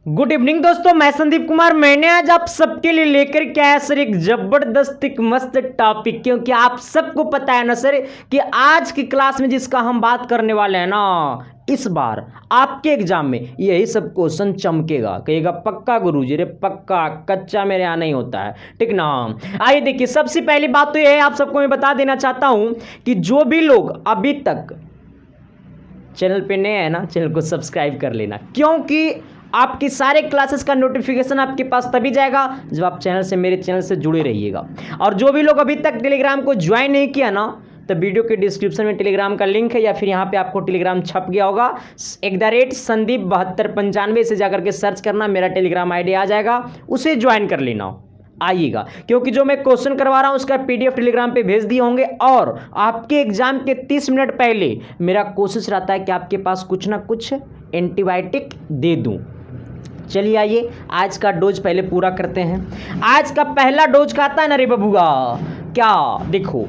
Good evening दोस्तों, मैं संदीप कुमार। मैंने आज आप सबके लिए लेकर के आया सर एक जबरदस्त एक मस्त टॉपिक, क्योंकि आप सबको पता है ना सर कि आज की क्लास में जिसका हम बात करने वाले हैं ना, इस बार आपके एग्जाम में यही सब क्वेश्चन चमकेगा। कहेगा पक्का गुरुजी, रे पक्का, कच्चा मेरे यहाँ नहीं होता है, ठीक ना। आइए देखिए, सबसे पहली बात तो यह है, आप सबको मैं बता देना चाहता हूं कि जो भी लोग अभी तक चैनल पे नए हैं ना, चैनल को सब्सक्राइब कर लेना, क्योंकि आपकी सारे क्लासेस का नोटिफिकेशन आपके पास तभी जाएगा जब आप मेरे चैनल से जुड़े रहिएगा। और जो भी लोग अभी तक टेलीग्राम को ज्वाइन नहीं किया ना, तो वीडियो के डिस्क्रिप्शन में टेलीग्राम का लिंक है, या फिर यहाँ पे आपको टेलीग्राम छप गया होगा @संदीप7295 से जाकर के सर्च करना, मेरा टेलीग्राम आईडी आ जाएगा, उसे ज्वाइन कर लेना। आइएगा, क्योंकि जो मैं क्वेश्चन करवा रहा हूं उसका पीडीएफ टेलीग्राम पे भेज दिए होंगे, और आपके एग्जाम के 30 मिनट पहले मेरा कोशिश रहता है कि आपके पास कुछ ना कुछ एंटीबायोटिक दे दूं। चलिए आइए, आज का डोज पहले पूरा करते हैं। आज का पहला डोज खाता है ना रे बबुआ, क्या देखो,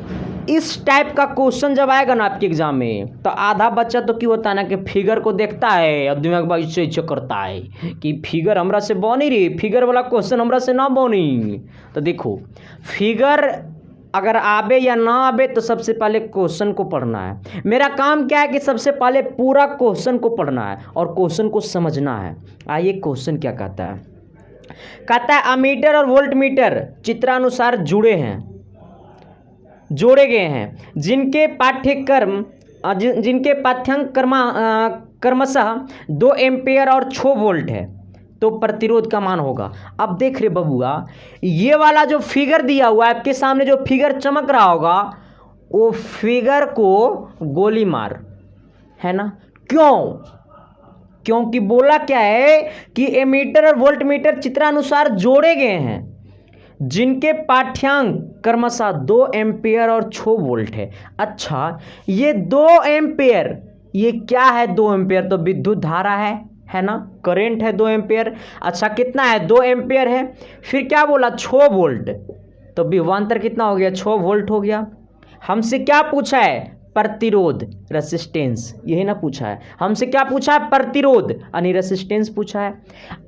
इस टाइप का क्वेश्चन जब आएगा ना आपके एग्जाम में, तो आधा बच्चा तो क्यों होता है ना कि फिगर को देखता है और दिमाग में इच्छा करता है कि फिगर हमरा से बनी रे, फिगर वाला क्वेश्चन हमरा से ना बनी। तो देखो, फिगर अगर आवे या ना आवे तो सबसे पहले क्वेश्चन को पढ़ना है। मेरा काम क्या है कि सबसे पहले पूरा क्वेश्चन को पढ़ना है और क्वेश्चन को समझना है। आइए, क्वेश्चन क्या कहता है। कहता है अमीटर और वोल्ट मीटर चित्रानुसार जोड़े गए हैं, जिनके पाठ्यांक क्रमशः 2 एम्पियर और 6 वोल्ट है, तो प्रतिरोध का मान होगा। अब देख रहे बबुआ, ये वाला जो फिगर दिया हुआ है आपके सामने, जो फिगर चमक रहा होगा, वो फिगर को गोली मार, है ना। क्यों? क्योंकि बोला क्या है कि एमीटर और वोल्ट मीटर चित्रानुसार जोड़े गए हैं, जिनके पाठ्यांक क्रमशः 2 एम्पियर और 6 वोल्ट है। अच्छा, ये 2 एम्पियर, ये क्या है? 2 एम्पियर तो विद्युत धारा है ना, करंट है 2 एम्पियर। अच्छा, कितना है? 2 एम्पियर है। फिर क्या बोला? 6 वोल्ट, तो विभवांतर कितना हो गया? 6 वोल्ट हो गया। हमसे क्या पूछा है? प्रतिरोध, रेसिस्टेंस, यही ना पूछा है। हमसे क्या पूछा है? प्रतिरोध यानी रेसिस्टेंस पूछा है।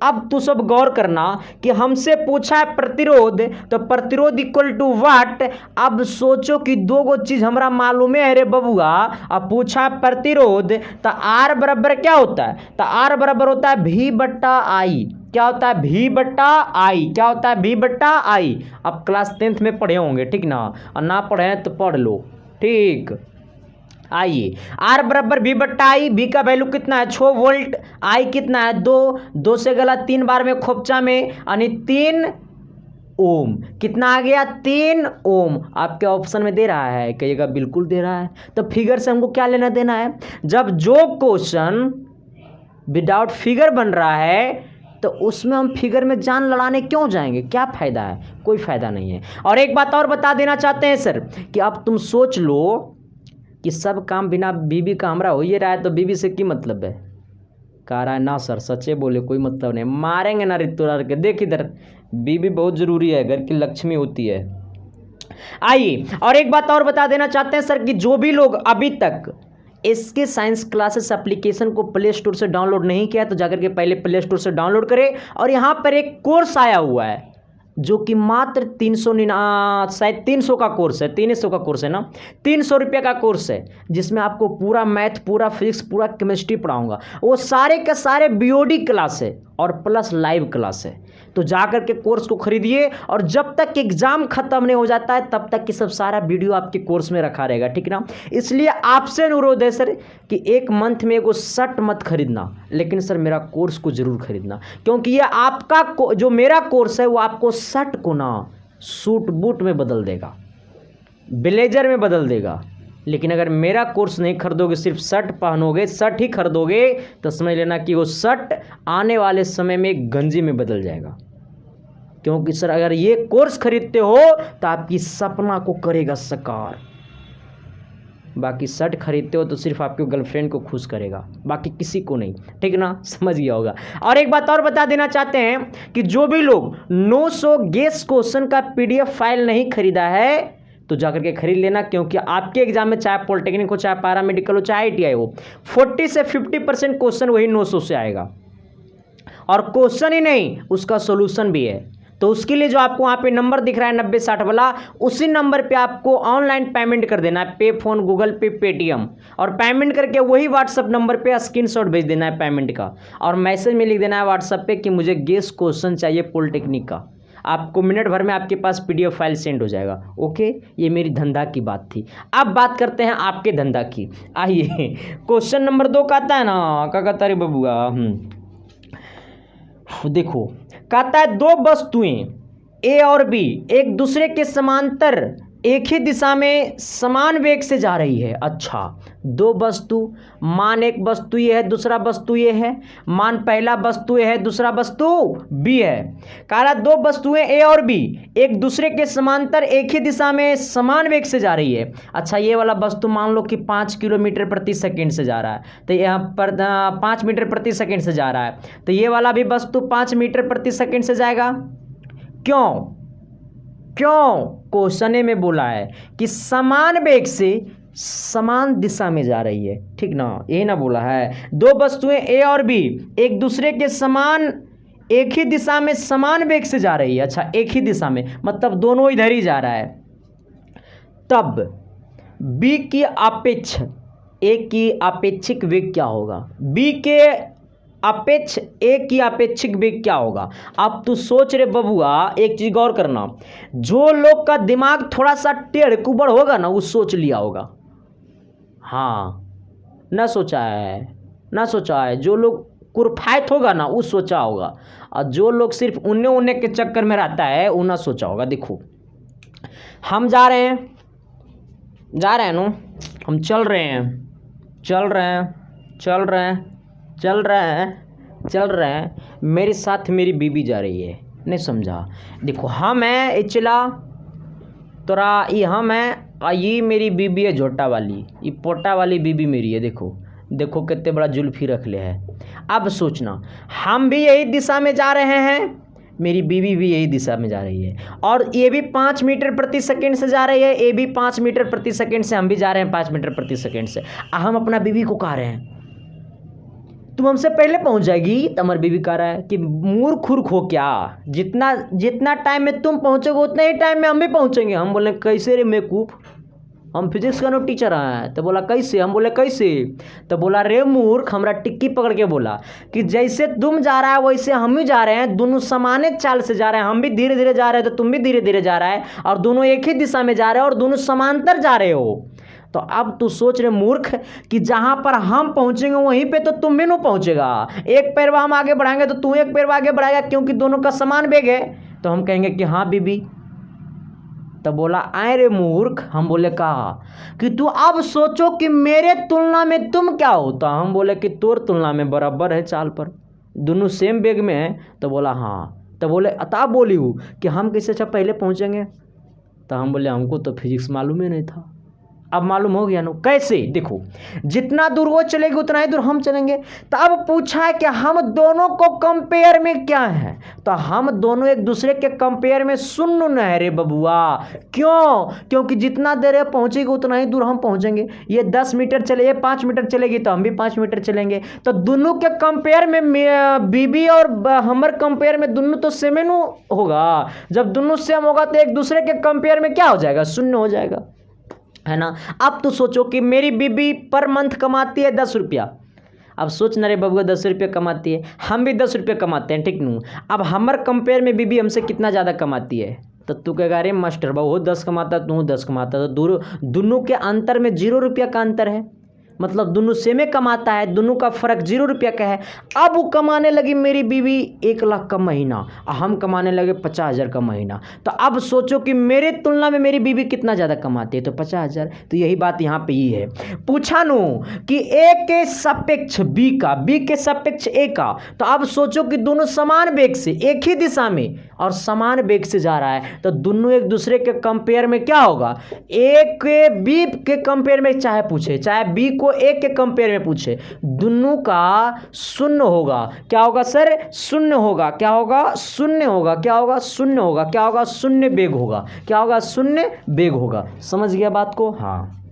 अब तू सब गौर करना कि हमसे पूछा है प्रतिरोध, तो प्रतिरोध इक्वल टू वाट। अब सोचो कि दो गो चीज हमरा मालूम है रे बबुआ, अब पूछा प्रतिरोध, तो आर बराबर क्या होता है? तो आर बराबर होता है V/I। क्या होता है? V/I। क्या होता है? V/I। अब क्लास 10th में पढ़े होंगे, ठीक ना, और ना पढ़े तो पढ़ लो, ठीक। आइए, R बराबर V/I। V का वैल्यू कितना है? 6 वोल्ट। I कितना है? 2 से गला 3 बार में खोपचा में, यानी 3 ओम। कितना आ गया? 3 ओम। आपके ऑप्शन में दे रहा है, कहिएगा बिल्कुल दे रहा है। तो फिगर से हमको क्या लेना देना है? जब जो क्वेश्चन विदाउट फिगर बन रहा है, तो उसमें हम फिगर में जान लड़ाने क्यों जाएंगे? क्या फायदा है? कोई फायदा नहीं है। और एक बात और बता देना चाहते हैं सर कि अब तुम सोच लो कि सब काम बिना बीबी का हमरा हो ही रहा है, तो बीबी से की मतलब है? कह रहा है ना सर, सच्चे बोले, कोई मतलब नहीं, मारेंगे ना रितु के। देख इधर, बीबी बहुत जरूरी है, घर की लक्ष्मी होती है। आइए, और एक बात और बता देना चाहते हैं सर कि जो भी लोग अभी तक इसके साइंस क्लासेस एप्लीकेशन को प्ले स्टोर से डाउनलोड नहीं किया, तो जाकर के पहले प्ले स्टोर से डाउनलोड करें। और यहाँ पर एक कोर्स आया हुआ है जो कि मात्र 300 का कोर्स है, 300 का कोर्स है ना, 300 रुपये का कोर्स है, जिसमें आपको पूरा मैथ, पूरा फिजिक्स, पूरा केमिस्ट्री पढ़ाऊंगा। वो सारे के सारे बीओडी क्लास है और प्लस लाइव क्लास है। तो जाकर के कोर्स को खरीदिए, और जब तक एग्जाम खत्म नहीं हो जाता है तब तक कि सब सारा वीडियो आपके कोर्स में रखा रहेगा, ठीक ना। इसलिए आपसे अनुरोध है सर कि एक मंथ में एगो शर्ट मत खरीदना, लेकिन सर मेरा कोर्स को जरूर खरीदना, क्योंकि ये आपका जो मेरा कोर्स है वो आपको शर्ट को ना सूट बूट में बदल देगा, ब्लेजर में बदल देगा। लेकिन अगर मेरा कोर्स नहीं खरीदोगे, सिर्फ शर्ट पहनोगे, शर्ट ही खरीदोगे, तो समझ लेना कि वो शर्ट आने वाले समय में गंजी में बदल जाएगा। क्योंकि सर अगर ये कोर्स खरीदते हो तो आपकी सपना को करेगा साकार, बाकी शर्ट खरीदते हो तो सिर्फ आपके गर्लफ्रेंड को खुश करेगा, बाकी किसी को नहीं, ठीक ना, समझ गया होगा। और एक बात और बता देना चाहते हैं कि जो भी लोग 900 गेस क्वेश्चन का PDF फाइल नहीं खरीदा है, तो जाकर के खरीद लेना, क्योंकि आपके एग्जाम में चाहे पॉलिटेक्निक हो, चाहे पैरामेडिकल हो, चाहे ITI हो, 40 से 50% क्वेश्चन वही 900 से आएगा। और क्वेश्चन ही नहीं, उसका सोल्यूशन भी है। तो उसके लिए जो आपको वहाँ पे नंबर दिख रहा है 9060 वाला, उसी नंबर पे आपको ऑनलाइन पेमेंट कर देना है, पे फोन, गूगल पे, पेटीएम, और पेमेंट करके वही व्हाट्सअप नंबर पे स्क्रीनशॉट भेज देना है पेमेंट का, और मैसेज में लिख देना है व्हाट्सअप पे कि मुझे गेस क्वेश्चन चाहिए पॉलिटेक्निक का। आपको मिनट भर में आपके पास पीडीएफ फाइल सेंड हो जाएगा। ओके, ये मेरी धंधा की बात थी। अब बात करते हैं आपके धंधा की। आइए, क्वेश्चन नंबर 2 का आता है ना, क्या कहता रे बबुआ, देखो, कहता है दो वस्तुएं ए और बी एक दूसरे के समांतर एक ही दिशा में समान वेग से जा रही है। अच्छा, दो वस्तु, मान एक वस्तु ये है, दूसरा वस्तु ये है, मान पहला वस्तु ये है, दूसरा वस्तु बी है। कह रहा दो वस्तुएं ए और बी एक दूसरे के समांतर एक ही दिशा में समान वेग से जा रही है। अच्छा, ये वाला वस्तु मान लो कि 5 किलोमीटर प्रति सेकंड से जा रहा है, तो यहाँ पर 5 मीटर प्रति सेकंड से जा रहा है, तो ये वाला भी वस्तु 5 मीटर प्रति सेकंड से जाएगा। क्यों? क्वेश्चन में बोला है कि समान वेग से समान दिशा में जा रही है, ठीक ना, ये ना बोला है। दो वस्तुएं ए और बी एक दूसरे के समान एक ही दिशा में समान वेग से जा रही है। अच्छा, एक ही दिशा में मतलब दोनों इधर ही जा रहा है। तब बी की अपेक्ष ए की अपेक्षिक वेग क्या होगा? बी के अपेक्ष ए की अपेक्षिक वेग क्या होगा? अब तू सोच रे बबुआ, एक चीज गौर करना, जो लोग का दिमाग थोड़ा सा टेढ़ कुबड़ होगा ना, वो सोच लिया होगा। हाँ, ना सोचा है। जो लोग कुरफायत होगा ना, वो सोचा होगा, और जो लोग सिर्फ उन्ने के चक्कर में रहता है, वो ना सोचा होगा। देखो, हम जा रहे हैं नो, हम चल रहे हैं, मेरे साथ मेरी बीबी जा रही है, नहीं समझा? देखो, हम है इचला तोरा, ये हम है, ये मेरी बीबी है झोटा वाली, ये पोटा वाली बीबी मेरी है। देखो कितने बड़ा जुल्फी रख ले है। अब सोचना, हम भी यही दिशा में जा रहे हैं, मेरी बीबी भी यही दिशा में जा रही है, और ये भी 5 मीटर प्रति सेकंड से जा रही है, ये भी 5 मीटर प्रति सेकंड से, हम भी जा रहे हैं 5 मीटर प्रति सेकंड से। हम अपना बीबी को कह रहे हैं तुम हमसे पहले पहुंच जाएगी, तो हमारी बीबी कह रहा है कि मूर्ख हो क्या, जितना टाइम में तुम पहुंचोगे उतना ही टाइम में हम भी पहुंचेंगे। हम बोले कैसे रे बेवकूफ, हम फिजिक्स का नो टीचर हैं। तो बोला कैसे? हम बोले कैसे? तो बोला रे मूर्ख, हमरा टिक्की पकड़ के बोला कि जैसे तुम जा रहा है वैसे हम भी जा रहे हैं, दोनों समाने चाल से जा रहे हैं, हम भी धीरे धीरे जा रहे हैं तो तुम भी धीरे धीरे जा रहा है, और दोनों एक ही दिशा में जा रहे हैं और दोनों समांतर जा रहे हो। तो अब तू सोच रहे मूर्ख कि जहां पर हम पहुंचेंगे वहीं पे तो तुम भी नहीं पहुंचेगा, एक पैर हम आगे बढ़ाएंगे तो तू एक पैर आगे बढ़ाएगा, क्योंकि दोनों का समान वेग है। तो हम कहेंगे कि हाँ बीबी। तो बोला आए रे मूर्ख, हम बोले कहा कि तू अब सोचो कि मेरे तुलना में तुम क्या हो। तो हम बोले कि तोर तुलना में बराबर है चाल पर, दोनों सेम वेग में है। तो बोला हाँ। तो बोले अता बोली हूँ कि हम कैसे अच्छा पहले पहुँचेंगे। तो हम बोले हमको तो फिजिक्स मालूम ही नहीं था। अब मालूम हो गया ना कैसे? देखो, जितना दूर वो चलेगी उतना ही दूर हम चलेंगे। तो अब पूछा है कि हम दोनों को कंपेयर में क्या है, तो हम दोनों एक दूसरे के कंपेयर में शून्य न है रे बबुआ। क्यों? क्योंकि जितना देर पहुंचेगी उतना ही दूर हम पहुंचेंगे। ये 10 मीटर चले, ये 5 मीटर चलेगी तो हम भी 5 मीटर चलेंगे। तो दोनों के कंपेयर में बीबी और हमर कंपेयर में दोनों तो सेम ही होगा। जब दोनों सेम होगा तो एक दूसरे के कंपेयर में क्या हो जाएगा? शून्य हो जाएगा, है ना। अब तो सोचो कि मेरी बीबी पर मंथ कमाती है 10 रुपया। अब सोच ना रे बबुआ, 10 रुपये कमाती है, हम भी 10 रुपये कमाते हैं, ठीक नू। अब हमारे कंपेयर में बीबी हमसे कितना ज़्यादा कमाती है? तो तू कहेगा अरे मास्टर बाबू वो 10 कमाता, तू 10 कमाता, तो दोनों के अंतर में 0 रुपया का अंतर है, मतलब दोनों सेमे कमाता है, दोनों का फर्क 0 रुपया का है। अब वो कमाने लगी मेरी बीवी 1 लाख का महीना और हम कमाने लगे 50,000 का महीना। तो अब सोचो कि मेरे तुलना में मेरी बीवी कितना ज़्यादा कमाती है, तो 50,000। तो यही बात यहाँ पे ही है। पूछा नो कि ए के सापेक्ष बी का, बी के सापेक्ष ए का। तो अब सोचो कि दोनों समान वेग से एक ही दिशा में और समान वेग से जा रहा है, तो दोनों एक दूसरे के कंपेयर में क्या होगा? ए के बी के कंपेयर में चाहे पूछे, चाहे बी को ए के कंपेयर में पूछे, दोनों का शून्य होगा। क्या होगा सर? शून्य होगा। क्या होगा? शून्य होगा। क्या होगा? शून्य होगा। क्या होगा? शून्य वेग होगा। क्या होगा? शून्य वेग होगा। समझ गया बात को? हाँ।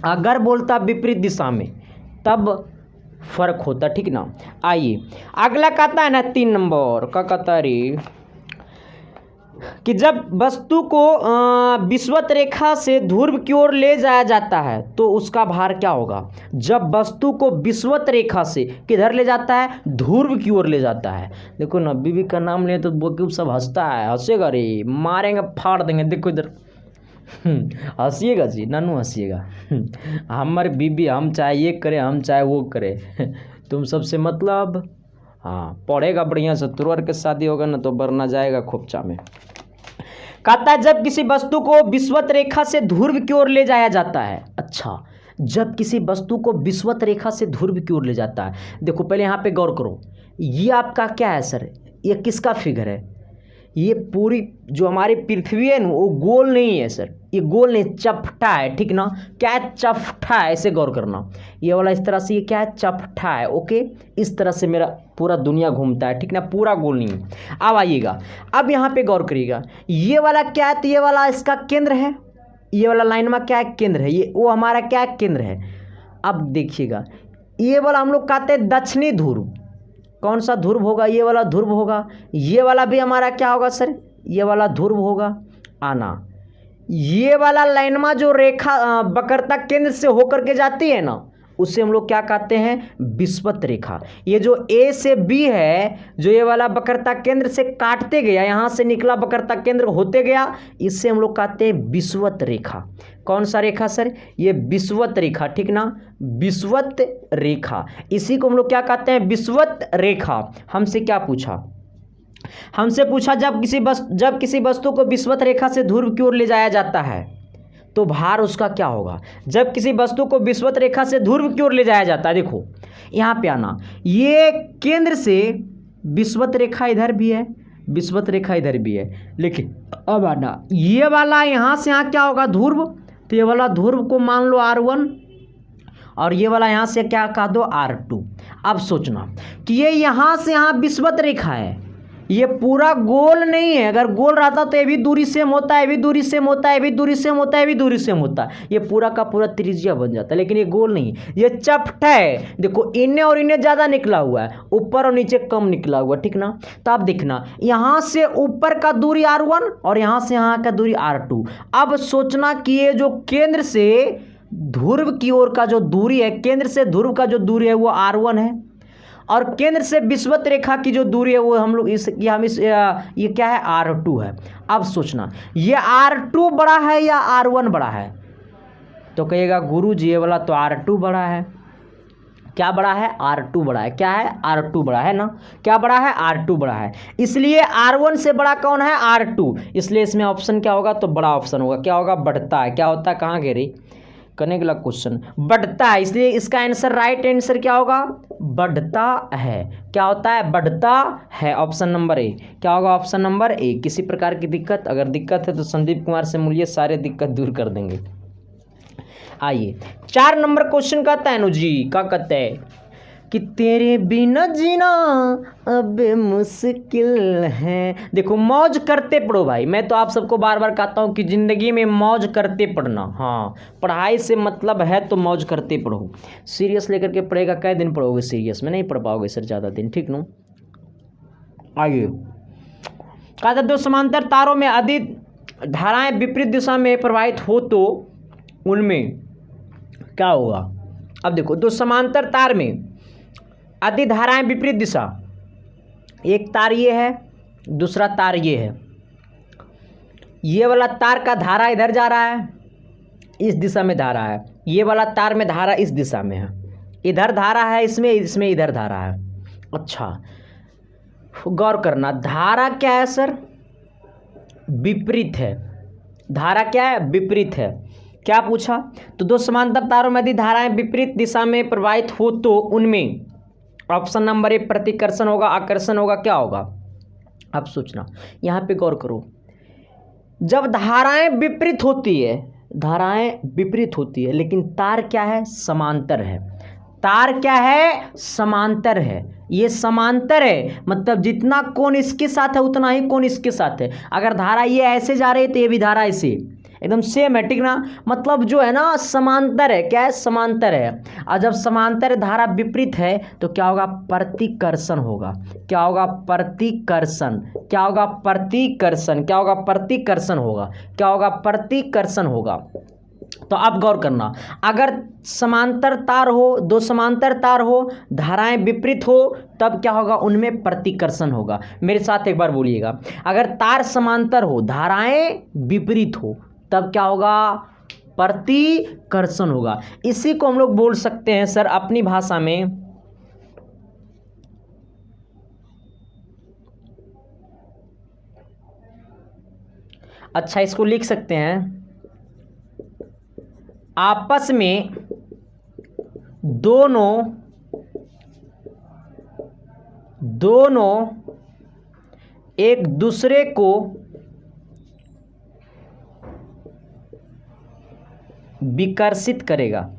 अगर बोलता विपरीत दिशा में, तब फर्क होता, ठीक ना। आइए अगला कहता है ना 3 नंबर का कहता है रे कि जब वस्तु को विषुवत रेखा से ध्रुव की ओर ले जाया जाता है तो उसका भार क्या होगा। जब वस्तु को विषुवत रेखा से किधर ले जाता है, ध्रुव की ओर ले जाता है। देखो ना बीबी का नाम ले तो वो सब हंसता है, हंसेगा रे, मारेंगे फाड़ देंगे। देखो इधर हंसीएगा जी, नानू हंसीएगा। हमारे बीबी हम चाहे ये करे हम चाहे वो करे, तुम सबसे मतलब। हाँ पढ़ेगा बढ़िया से, तुरवर के शादी होगा ना तो बरना जाएगा खोपचा में। कहता है जब किसी वस्तु को विषुवत रेखा से ध्रुव की ओर ले जाया जाता है। अच्छा, जब किसी वस्तु को विषुवत रेखा से ध्रुव की ओर ले जाता है। देखो पहले यहाँ पे गौर करो, ये आपका क्या है सर, ये किसका फिगर है। ये पूरी जो हमारी पृथ्वी है ना वो गोल नहीं है सर, ये गोल नहीं, चपटा है, ठीक ना। क्या है, चपटा है, ऐसे गौर करना। ये वाला इस तरह से, ये क्या है, चपटा है। ओके, इस तरह से मेरा पूरा दुनिया घूमता है, ठीक ना, पूरा गोल नहीं है। अब आइएगा, अब यहाँ पे गौर करिएगा, ये वाला क्या है, तो ये वाला इसका केंद्र है, ये वाला लाइन में क्या है, केंद्र है, ये वो हमारा क्या है, केंद्र है। अब देखिएगा ये वाला हम लोग कहते हैं दक्षिणी ध्रुव। कौन सा ध्रुव होगा, ये वाला ध्रुव होगा। ये वाला भी हमारा क्या होगा सर, ये वाला ध्रुव होगा। आना, ये वाला लाइन में जो रेखा वक्रता केंद्र से होकर के जाती है ना, उसे हम लोग क्या कहते हैं, विषुवत रेखा। ये जो ए से बी है, जो ये वाला वक्रता केंद्र से काटते गया, यहाँ से निकला वक्रता केंद्र होते गया, इससे हम लोग कहते हैं विषुवत रेखा। कौन सा रेखा सर, ये विषुवत रेखा, ठीक ना, विषुवत रेखा। इसी को हम लोग क्या कहते हैं, विषुवत रेखा। हमसे क्या पूछा, हमसे पूछा जब किसी वस्तु को विषुवत रेखा से ध्रुव की ओर ले जाया जाता है तो भार उसका क्या होगा। जब किसी वस्तु को विषुवत रेखा से ध्रुव की ओर ले जाया जाता है, देखो यहाँ पे आना, ये केंद्र से विषुवत रेखा इधर भी है, विषुवत रेखा इधर भी है, लेकिन अब आना, ये वाला यहाँ से यहाँ क्या होगा, ध्रुव। तो ये वाला ध्रुव को मान लो R1 और ये वाला यहाँ से क्या कह दो, R2। अब सोचना कि ये यहाँ से यहाँ विषुवत रेखा है, ये पूरा गोल नहीं है। अगर गोल रहता तो ये भी दूरी सेम होता है, ये भी दूरी सेम होता है, ये भी दूरी सेम होता है, ये भी दूरी सेम होता है, ये पूरा का पूरा त्रिज्या बन जाता है। लेकिन ये गोल नहीं, ये चपटा है। देखो इन्हें और इन्हें ज़्यादा निकला हुआ है, ऊपर और नीचे कम निकला हुआ, ठीक ना। तो आप देखना यहाँ से ऊपर का दूरी R1 और यहाँ से यहाँ का दूरी R2। अब सोचना कि ये जो केंद्र से ध्रुव की ओर का जो दूरी है, केंद्र से ध्रुव का जो दूरी है वो R1 है, और केंद्र से विषुवत रेखा की जो दूरी है वो हम लोग ये क्या है, R2 है। अब सोचना ये R2 बड़ा है या R1 बड़ा है, तो कहिएगा गुरुजी ये वाला तो R2 बड़ा है। क्या बड़ा है, R2 बड़ा है। क्या है, R2 बड़ा है ना, क्या बड़ा है, R2 बड़ा है। इसलिए R1 से बड़ा कौन है, R2। इसलिए इसमें ऑप्शन क्या होगा, तो बड़ा ऑप्शन होगा। क्या होगा, बढ़ता है। क्या होता है, कहाँ गए रे, करने के लिए क्वेश्चन, बढ़ता है। इसलिए इसका आंसर, राइट आंसर क्या होगा, बढ़ता है। क्या होता है, बढ़ता है। ऑप्शन नंबर ए क्या होगा, ऑप्शन नंबर ए। किसी प्रकार की दिक्कत, अगर दिक्कत है तो संदीप कुमार से मिलिए, सारे दिक्कत दूर कर देंगे। आइए 4 नंबर क्वेश्चन कहता है नु जी, क्या कहते हैं कि तेरे बिना जीना अब मुश्किल है। देखो मौज करते पढ़ो भाई, मैं तो आप सबको बार बार कहता हूँ कि ज़िंदगी में मौज करते पढ़ना। हाँ, पढ़ाई से मतलब है तो मौज करते पढ़ो। सीरियस लेकर के पढ़ेगा, कई दिन पढ़ोगे सीरियस में, नहीं पढ़ पाओगे सर ज़्यादा दिन, ठीक नो। आइए कहता दो समांतर तारों में यदि धाराएं विपरीत दिशा में प्रवाहित हो तो उनमें क्या होगा। अब देखो दो समांतर तार में यदि धाराएं विपरीत दिशा, एक तार ये है, दूसरा तार ये है, ये वाला तार का धारा इधर जा रहा है, इस दिशा में धारा है, ये वाला तार में धारा इस दिशा में है, इधर धारा है, इसमें इधर धारा है। अच्छा गौर करना, धारा क्या है सर, विपरीत है। धारा क्या है, विपरीत है। क्या पूछा, तो दो समांतर तारों में यदि धाराएं विपरीत दिशा में प्रवाहित हो तो उनमें ऑप्शन नंबर ए प्रतिकर्षण होगा, आकर्षण होगा, क्या होगा। अब सोचना, यहाँ पे गौर करो, जब धाराएं विपरीत होती है, धाराएं विपरीत होती है, लेकिन तार क्या है, समांतर है। तार क्या है, समांतर है। ये समांतर है, मतलब जितना कोण इसके साथ है उतना ही कोण इसके साथ है। अगर धारा ये ऐसे जा रही है तो ये भी धारा ऐसे, एकदम सेम है, ठीक ना। मतलब जो है ना समांतर है, क्या है, समांतर है। और जब समांतर धारा विपरीत है तो क्या होगा, प्रतिकर्षण होगा। क्या होगा, प्रतिकर्षण। क्या होगा, प्रतिकर्षण। क्या होगा, प्रतिकर्षण होगा। क्या होगा, प्रतिकर्षण होगा। तो आप गौर करना, अगर समांतर तार हो, दो समांतर तार हो, धाराएं विपरीत हो, तब क्या होगा, उनमें प्रतिकर्षण होगा। मेरे साथ एक बार बोलिएगा, अगर तार समांतर हो, धाराएं विपरीत हो, तब क्या होगा, प्रतिकर्षण होगा। इसी को हम लोग बोल सकते हैं सर अपनी भाषा में, अच्छा इसको लिख सकते हैं, आपस में दोनों एक दूसरे को विकर्षित करेगा।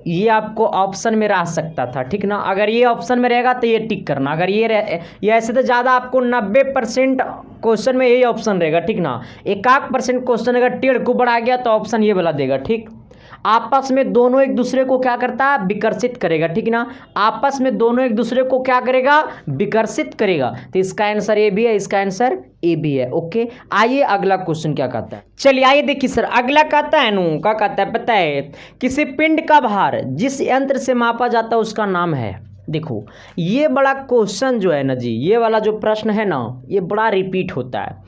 ये आपको ऑप्शन में रह सकता था, ठीक ना। अगर ये ऑप्शन में रहेगा तो ये टिक करना, अगर ये ऐसे तो ज़्यादा आपको 90% क्वेश्चन में यही ऑप्शन रहेगा, ठीक ना। 1% क्वेश्चन अगर टेढ़ को बढ़ा गया तो ऑप्शन ये वाला देगा, ठीक। आपस में दोनों एक दूसरे को क्या करता है, विकर्षित करेगा, ठीक ना। आपस में दोनों एक दूसरे को क्या करेगा, विकर्षित करेगा। तो इसका आंसर ए भी है, इसका आंसर ए भी है। ओके, आइए अगला क्वेश्चन क्या कहता है। चलिए आइए देखिए सर, अगला कहता है नु, क्या कहता है पता है, किसी पिंड का भार जिस यंत्र से मापा जाता है उसका नाम है। देखो ये बड़ा क्वेश्चन जो है ना जी, ये वाला जो प्रश्न है ना, ये बड़ा रिपीट होता है।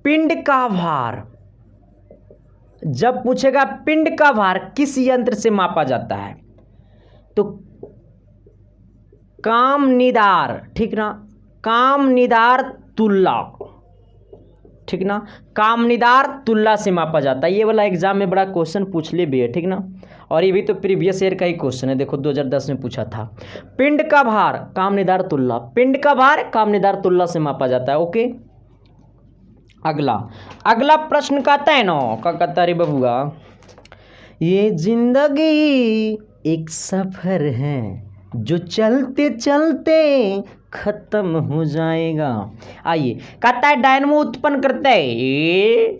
पिंड का भार, जब पूछेगा पिंड का भार किस यंत्र से मापा जाता है, तो कामनिदार, ठीक ना, कामनिदार तुल्ला, ठीक ना, कामनिदार तुल्ला से मापा जाता है। ये वाला एग्जाम में बड़ा क्वेश्चन पूछ ले भी है, ठीक ना। और ये भी तो प्रीवियस ईयर का ही क्वेश्चन है, देखो 2010 में पूछा था। पिंड का भार कामनिदार तुल्ला, पिंड का भार कामनिदार तुल्ला से मापा जाता है। ओके, अगला प्रश्न कहता है ना, क्या कहता रे बबुआ, ये जिंदगी एक सफर है जो चलते चलते खत्म हो जाएगा। आइए, कहता है डायनमो उत्पन्न करता है ये।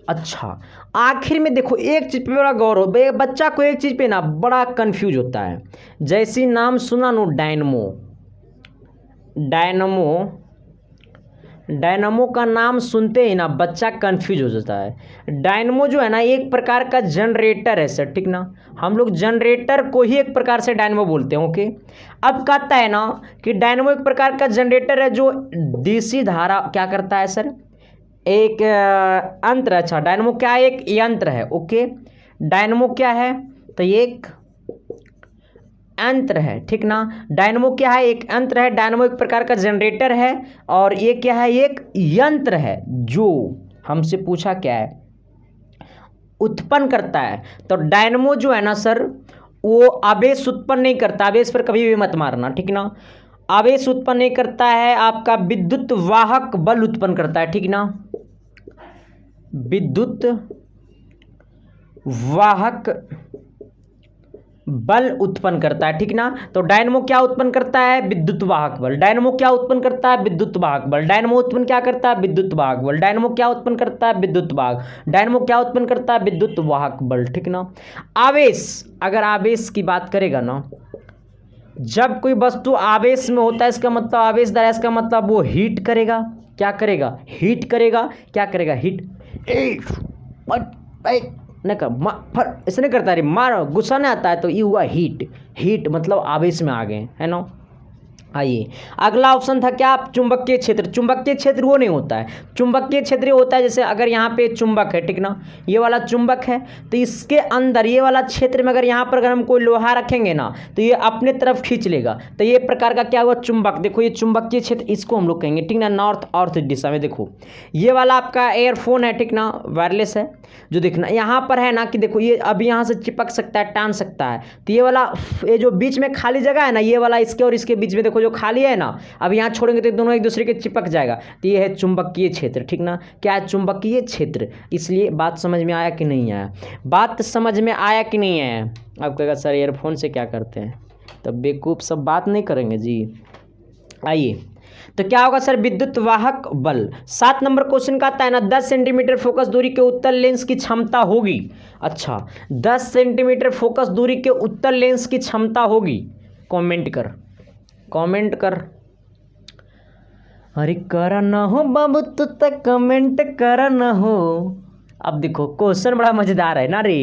अच्छा, आखिर में देखो एक चीज पे बड़ा गौर हो, बच्चा को एक चीज पे ना बड़ा कंफ्यूज होता है। जैसी नाम सुना नो डायनमो, डायनमो का नाम सुनते ही ना बच्चा कंफ्यूज हो जाता है। डायनमो जो है ना एक प्रकार का जनरेटर है सर, ठीक ना। हम लोग जनरेटर को ही एक प्रकार से डायनमो बोलते हैं। ओके, अब कहता है ना कि डायनमो एक प्रकार का जनरेटर है जो डीसी धारा क्या करता है सर, एक यंत्र। अच्छा, डायनमो क्या है, एक यंत्र है। ओके, डायनमो क्या है, तो ये एक यंत्र है, ठीक ना। डायनमो क्या है, एक यंत्र है। डायनमो एक प्रकार का जनरेटर है और ये क्या है, एक यंत्र है जो हमसे पूछा क्या है, उत्पन्न करता है। तो डायनमो जो है ना सर, वो आवेश उत्पन्न नहीं करता, आवेश पर कभी भी मत मारना, ठीक ना। आवेश उत्पन्न नहीं करता है, आपका विद्युत वाहक बल उत्पन्न करता है, ठीक ना। विद्युत वाहक बल उत्पन्न करता है, ठीक ना। तो डायनमो क्या उत्पन्न करता है, विद्युत वाहक बल। डायनमो क्या उत्पन्न करता है, विद्युत वाहक बल। डायनमो उत्पन्न क्या करता है, विद्युत वाहक बल। डायनमो क्या उत्पन्न करता है, विद्युत वाहक। डायनमो क्या उत्पन्न करता है, विद्युत वाहक बल, ठीक ना। आवेश, अगर आवेश की बात करेगा ना, जब कोई वस्तु आवेश में होता है इसका मतलब आवेश द्वारा, इसका मतलब वो हीट करेगा। क्या करेगा, हीट करेगा। क्या करेगा, हीट। नहीं कर ऐसे नहीं करता, अरे मार गुस्सा नहीं आता है तो ये हुआ हीट। हीट मतलब आवेश में आ गए, है ना। आइए, अगला ऑप्शन था क्या, चुंबकीय क्षेत्र। चुंबकीय क्षेत्र वो नहीं होता है, चुंबकीय क्षेत्र होता है जैसे अगर यहाँ पे चुंबक है, ठीक ना, ये वाला चुंबक है, तो इसके अंदर ये वाला क्षेत्र में अगर यहाँ पर अगर हम कोई लोहा रखेंगे ना तो ये अपने तरफ खींच लेगा। तो ये प्रकार का क्या हुआ, चुंबक। देखो ये चुंबकीय क्षेत्र इसको हम लोग कहेंगे, ठीक ना, नॉर्थ अर्थ दिशा में। देखो ये वाला आपका एयरफोन है, ठीक ना, वायरलेस है जो देखना यहाँ पर है ना, कि देखो ये अभी यहाँ से चिपक सकता है, टान सकता है। तो ये वाला, ये जो बीच में खाली जगह है ना, ये वाला इसके और इसके बीच में देखो जो खाली है ना, अब यहाँ छोड़ेंगे तो दोनों एक दूसरे के चिपक जाएगा। तो ये है चुंबकीय क्षेत्र, ठीक ना। क्या है, चुंबकीय क्षेत्र। इसलिए बात समझ में आया कि नहीं आया, बात समझ में आया कि नहीं आया। अब कहेगा सर ईयरफोन से क्या करते हैं, तब बेवकूफ़ सब बात नहीं करेंगे जी। आइए तो क्या होगा सर, विद्युत वाहक बल। 7 नंबर क्वेश्चन का आता है ना, 10 सेंटीमीटर फोकस दूरी के उत्तल लेंस की क्षमता होगी। अच्छा, 10 सेंटीमीटर फोकस दूरी के उत्तल लेंस की क्षमता होगी। कमेंट कर, कमेंट कर, अरे कर न हो बाबू तू तक कमेंट कर न हो। अब देखो क्वेश्चन बड़ा मजेदार है ना रे।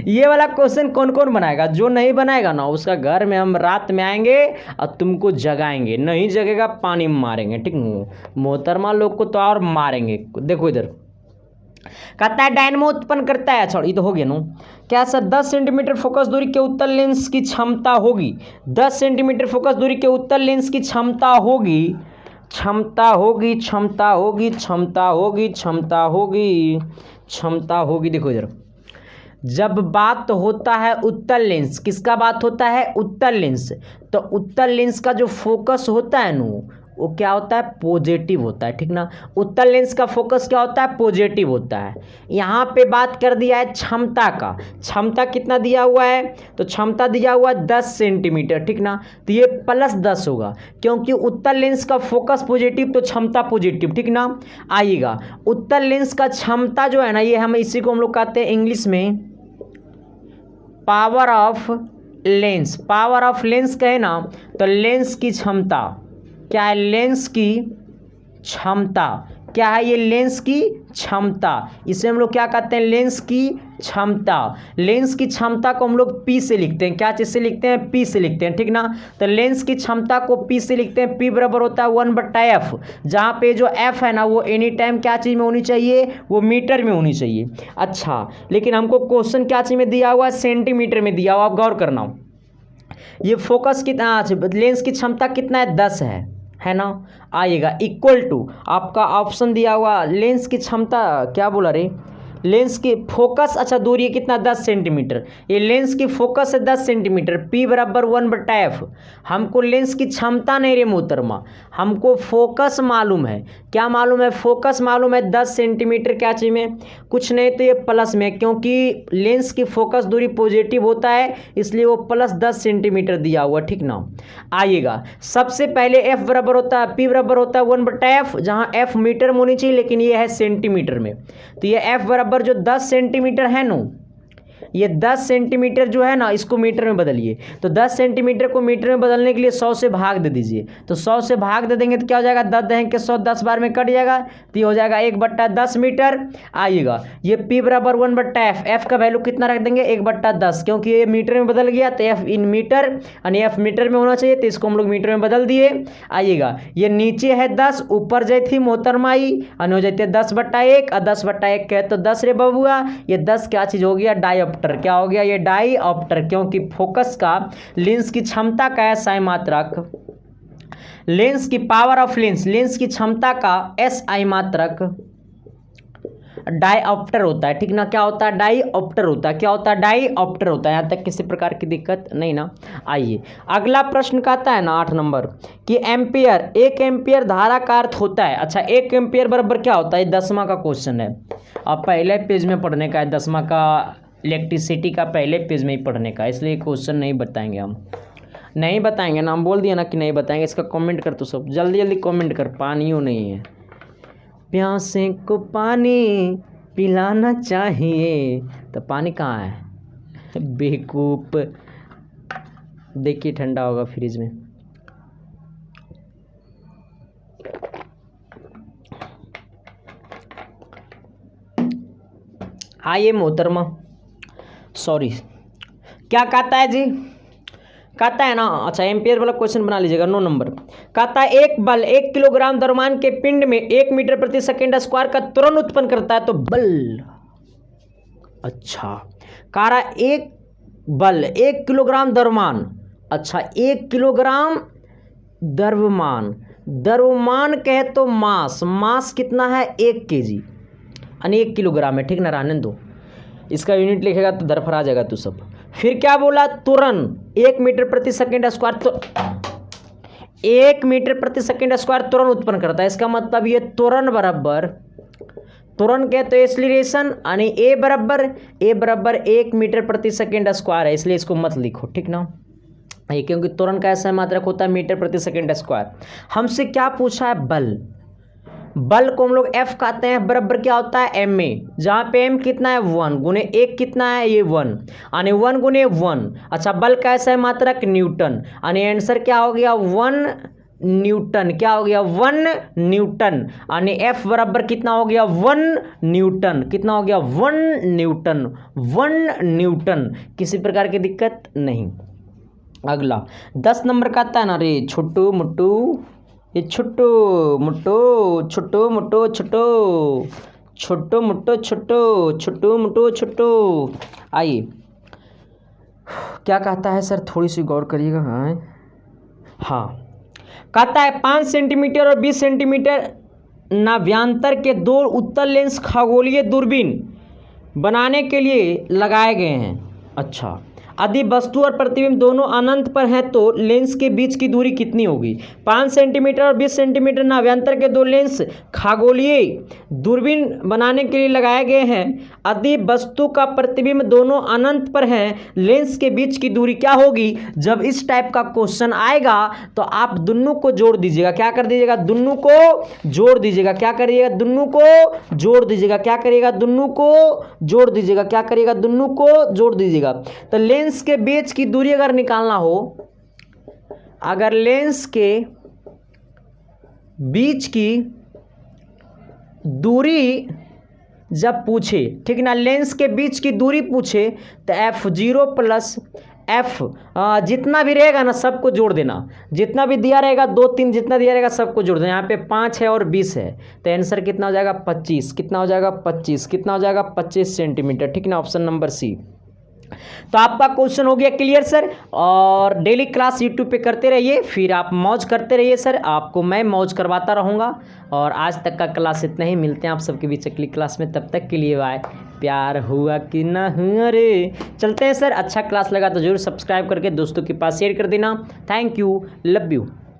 ये वाला क्वेश्चन कौन कौन बनाएगा, जो नहीं बनाएगा ना उसका घर में हम रात में आएंगे और तुमको जगाएंगे, नहीं जगेगा पानी में मारेंगे, ठीक। मोहतरमा लोग को तो और मारेंगे। देखो इधर कहता है डायनमो उत्पन्न करता है। अच्छा, ये तो हो गया नो। क्या सर, 10 सेंटीमीटर फोकस दूरी के उत्तल लेंस की क्षमता होगी। 10 सेंटीमीटर फोकस दूरी के उत्तल लेंस की क्षमता होगी, क्षमता होगी, क्षमता होगी, क्षमता होगी, क्षमता होगी, क्षमता होगी। देखो इधर, जब बात होता है उत्तल लेंस, किसका बात होता है, उत्तल लेंस, तो उत्तल लेंस का जो फोकस होता है नो वो क्या होता है, पॉजिटिव होता है, ठीक ना। उत्तल लेंस का फोकस क्या होता है, पॉजिटिव होता है। यहाँ पे बात कर दिया है क्षमता का, क्षमता कितना दिया हुआ है, तो क्षमता दिया हुआ है 10 सेंटीमीटर, ठीक ना। तो ये +10 होगा, क्योंकि उत्तल लेंस का फोकस पॉजिटिव तो क्षमता पॉजिटिव, ठीक ना। आइएगा, उत्तल लेंस का क्षमता जो है ना, ये हम इसी को हम लोग कहते हैं इंग्लिश में power of lens. Power of lens कहे ना तो लेंस की क्षमता क्या है, लेंस की क्षमता क्या है, ये लेंस की क्षमता, इसे हम लोग क्या कहते हैं, लेंस की क्षमता। लेंस की क्षमता को हम लोग P से लिखते हैं, क्या चीज़ से लिखते हैं, P से लिखते हैं, ठीक ना। तो लेंस की क्षमता को P से लिखते हैं, P बराबर होता है 1/f, जहाँ पे जो f है ना वो एनी टाइम क्या चीज़ में होनी चाहिए, वो मीटर में होनी चाहिए। अच्छा, लेकिन हमको क्वेश्चन क्या चीज़ में दिया हुआ है, सेंटीमीटर में दिया हुआ, आप गौर करना। ये फोकस कितना, लेंस की क्षमता कितना है, 10 है ना। आइएगा इक्वल टू आपका ऑप्शन दिया हुआ लेंस की क्षमता, क्या बोला रे, लेंस की फोकस, अच्छा दूरी है कितना, 10 सेंटीमीटर। ये लेंस की फोकस है 10 सेंटीमीटर, P बराबर 1/f। हमको लेंस की क्षमता नहीं रे मोहतरमा, हमको फोकस मालूम है। क्या मालूम है, फोकस मालूम है 10 सेंटीमीटर, क्या चाहिए में, कुछ नहीं तो ये प्लस में, क्योंकि लेंस की फोकस दूरी पॉजिटिव होता है इसलिए वो +10 सेंटीमीटर दिया हुआ, ठीक ना। आइएगा, सबसे पहले f बराबर होता है, P बराबर होता है 1/f, जहाँ f मीटर में होनी चाहिए लेकिन ये है सेंटीमीटर में। तो ये f बराबर जो 10 सेंटीमीटर है नो, ये 10 सेंटीमीटर जो है ना इसको मीटर में बदलिए। तो 10 सेंटीमीटर को मीटर में बदलने के लिए 100 से भाग दे दीजिए। तो 100 से भाग दे देंगे तो क्या हो जाएगा, 10 देंगे के 100 10 बार में कट जाएगा, तो ये हो जाएगा 1/10 मीटर। आइएगा, ये P बराबर 1/f, f का वैल्यू कितना रख देंगे, 1/10, क्योंकि ये मीटर में बदल गया तो f इन मीटर यानी f मीटर में होना चाहिए, तो इसको हम लोग मीटर में बदल दिए। आइएगा, ये नीचे है 10, ऊपर जाए थी मोहतरमाई और हो जाती है 10/1, और 10/1 कहे तो 10 रे बबुआ, ये 10 क्या चीज़ हो गया, डायोप्टर। क्या हो गया, ये डाईऑप्टर, क्योंकि फोकस का लेंस की क्षमता का है SI मात्रक, लेंस की पावर ऑफ लेंस, लेंस की क्षमता का SI मात्रक डाईऑप्टर होता है, ठीक ना। क्या होता है, डाईऑप्टर होता है, क्या होता है, डाईऑप्टर होता है। यहाँ तक किसी प्रकार की दिक्कत नहीं ना। आइए अगला प्रश्न कहता है ना 8 नंबर कि एम्पियर, 1 एम्पियर धारा का अर्थ होता है। अच्छा, 1 एम्पियर बराबर क्या होता है, 10वां का क्वेश्चन है, अब पहले पेज में पढ़ने का है, 10वां का इलेक्ट्रिसिटी का पहले पेज में ही पढ़ने का, इसलिए क्वेश्चन नहीं बताएंगे, हम नहीं बताएंगे ना, हम बोल दिया ना कि नहीं बताएंगे। इसका कमेंट कर, तो सब जल्दी जल्दी कमेंट कर, पानियों नहीं है, प्यासे को पानी पिलाना चाहिए, तो पानी कहाँ है बेवकूफ, देखिए ठंडा होगा फ्रिज में। आइए मोहतरमा, सॉरी क्या कहता है जी, कहता है ना, अच्छा एम्पियर वाला क्वेश्चन बना लीजिएगा 9 नंबर। कहता है एक बल 1 किलोग्राम द्रव्यमान के पिंड में 1 मीटर प्रति सेकंड स्क्वायर का त्वरण उत्पन्न करता है, तो बल, अच्छा कह रहा एक बल 1 किलोग्राम द्रव्यमान, अच्छा 1 किलोग्राम द्रव्यमान, द्रव्यमान कहे तो मास, मास कितना है 1 kg यानी 1 किलोग्राम है, ठीक ना, रहने दो, इसका यूनिट लिखेगा तो दरफरा जाएगा तू सब। फिर क्या बोला, त्वरण 1 मीटर प्रति सेकंड स्क्वायर, तो 1 मीटर प्रति सेकंड स्क्वायर त्वरण उत्पन्न करता है, इसका मतलब ये त्वरण बराबर, त्वरण कहते हैं एक्सीलरेशन यानी ए बराबर 1 मीटर प्रति सेकंड स्क्वायर है, इसलिए इसको मत लिखो, ठीक ना। ये क्योंकि त्वरण का ऐसा मात्रक होता है मीटर प्रति सेकंड स्क्वायर। हमसे क्या पूछा है, बल। बल को हम लोग F कहते हैं, बराबर क्या होता है m में, जहाँ पे m कितना है 1 गुने 1 कितना है ये 1, यानी 1 गुने 1। अच्छा बल का ऐसा है मात्रक न्यूटन, यानी आंसर क्या हो गया 1 न्यूटन। क्या हो गया 1 न्यूटन, यानी F बराबर कितना हो गया 1 न्यूटन। कितना हो गया 1 न्यूटन, 1 न्यूटन। किसी प्रकार की दिक्कत नहीं। अगला 10 नंबर का आता है ना रे छोटू मुट्टू, ये छोटू मुट्टू छोटू मुट्टू छोटू छोटू मुट्टू छोटू छोटू मुट्टू छोटू। आइए क्या कहता है सर, थोड़ी सी गौर करिएगा। हाँ कहता है 5 सेंटीमीटर और 20 सेंटीमीटर नाभ्यंतर के 2 उत्तल लेंस खगोलीय दूरबीन बनाने के लिए लगाए गए हैं। अच्छा यदि वस्तु और प्रतिबिंब दोनों अनंत पर हैं तो लेंस के बीच की दूरी कितनी होगी। 5 सेंटीमीटर और 20 सेंटीमीटर नाभ्यंतर के 2 लेंस खगोलीय दूरबीन बनाने के लिए लगाए गए हैं। यदि वस्तु का प्रतिबिंब दोनों अनंत पर हैं, लेंस के बीच की दूरी क्या होगी। जब इस टाइप का क्वेश्चन आएगा तो आप दोनों को जोड़ दीजिएगा। क्या कर दीजिएगा, दोनों को जोड़ दीजिएगा। क्या करिएगा, दोनों को जोड़ दीजिएगा। क्या करिएगा, दोनों को जोड़ दीजिएगा। क्या करिएगा, दोनों को जोड़ दीजिएगा। तो लेंस के बीच की दूरी अगर निकालना हो, अगर लेंस के बीच की दूरी जब पूछे, ठीक ना, लेंस के बीच की दूरी पूछे तो F0 प्लस F जितना भी रहेगा ना सबको जोड़ देना। जितना भी दिया रहेगा 2 3 जितना दिया रहेगा सबको जोड़ देना। यहाँ पे 5 है और 20 है तो आंसर कितना हो जाएगा 25। कितना हो जाएगा 25। कितना हो जाएगा 25 सेंटीमीटर। ठीक ना, ऑप्शन नंबर सी। तो आपका क्वेश्चन हो गया क्लियर सर। और डेली क्लास यूट्यूब पे करते रहिए, फिर आप मौज करते रहिए सर, आपको मैं मौज करवाता रहूँगा। और आज तक का क्लास इतना ही, मिलते हैं आप सबके बीच अगली क्लास में। तब तक के लिए बाय। प्यार हुआ कि ना हुआ रे, चलते हैं सर। अच्छा क्लास लगा तो जरूर सब्सक्राइब करके दोस्तों के पास शेयर कर देना। Thank you, love you.